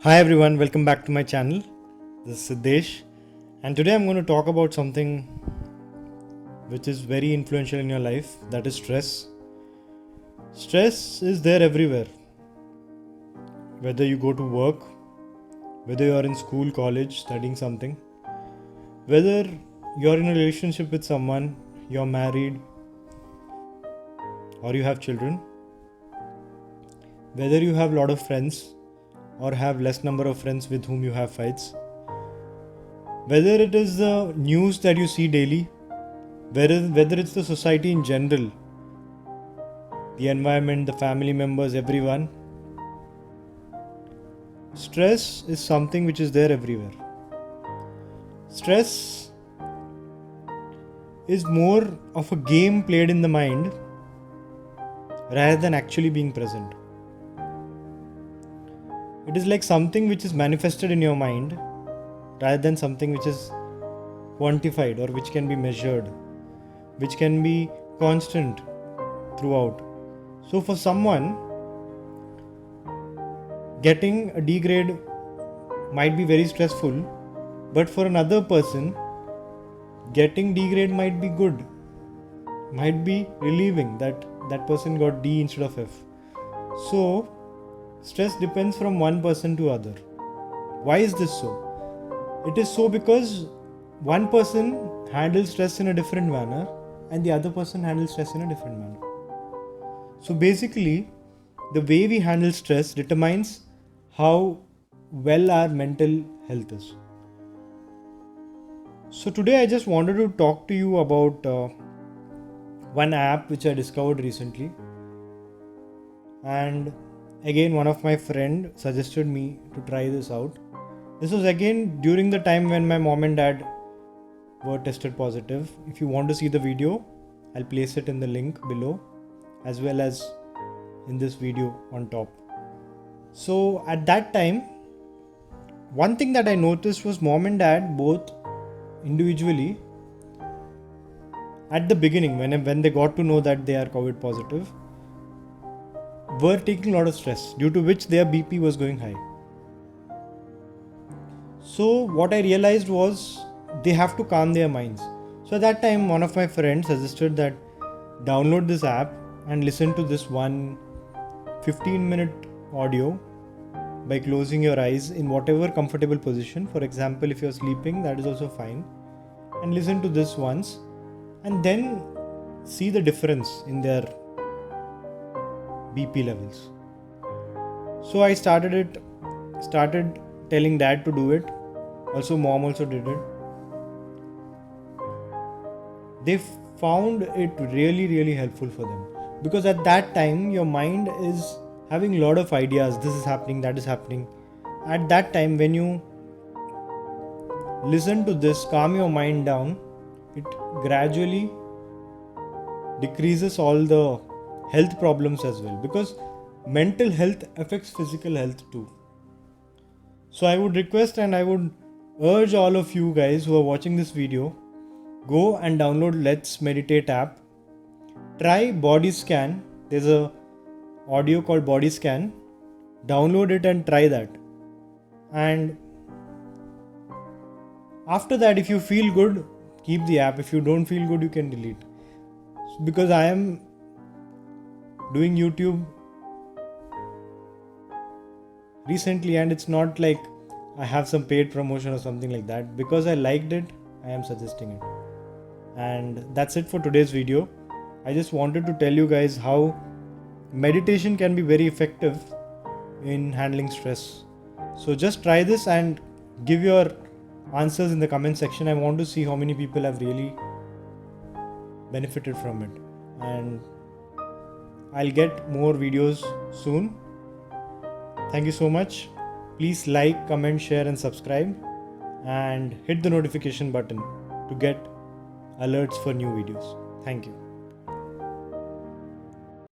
Hi everyone, welcome back to my channel. This is Siddesh, and today I'm going to talk about something which is very influential in your life, that is stress. Stress is there everywhere. Whether you go to work, whether you are in school, college, studying something, whether you're in a relationship with someone, you're married, or you have children, whether you have a lot of friends or have less number of friends with whom you have fights, whether it is the news that you see daily, whether it's the society in general, the environment, the family members, everyone, stress is something which is there everywhere. Stress is more of a game played in the mind rather than actually being present. It is like something which is manifested in your mind rather than something which is quantified or which can be measured, which can be constant throughout. So for someone, getting a D grade might be very stressful, but for another person, getting D grade might be good, might be relieving that that person got D instead of F. So stress depends from one person to other. Why is this so? It is so because one person handles stress in a different manner and the other person handles stress in a different manner. So basically, the way we handle stress determines how well our mental health is. So today I just wanted to talk to you about one app which I discovered recently, and again one of my friend suggested me to try this out. This was again during the time when my mom and dad were tested positive. If you want to see the video, I'll place it in the link below as well as in this video on top. So at that time, one thing that I noticed was mom and dad both individually at the beginning when they got to know that they are COVID positive were taking a lot of stress, due to which their BP was going high. So what I realized was they have to calm their minds. So at that time, one of my friends suggested that download this app and listen to this one 15-minute audio by closing your eyes in whatever comfortable position. For example, if you're sleeping, that is also fine. And listen to this once and then see the difference in their BP levels. So I started telling dad to do it. Also mom also did it. They found it really helpful for them, because at that time your mind is having a lot of ideas. This is happening, that is happening. At that time, when you listen to this, calm your mind down, it gradually decreases all the health problems as well, because mental health affects physical health too. So I would request and I would urge all of you guys who are watching this video, go and download Let's Meditate app. Try Body Scan. There's a audio called Body Scan. Download it and try that. And after that, if you feel good, keep the app. If you don't feel good, you can delete. Because I am doing YouTube recently and it's not like I have some paid promotion or something like that. Because I liked it, I am suggesting it. And that's it for today's video. I just wanted to tell you guys how meditation can be very effective in handling stress. So just try this and give your answers in the comment section. I want to see how many people have really benefited from it. And I'll get more videos soon. Thank you so much. Please like, comment, share and subscribe, and hit the notification button to get alerts for new videos. Thank you.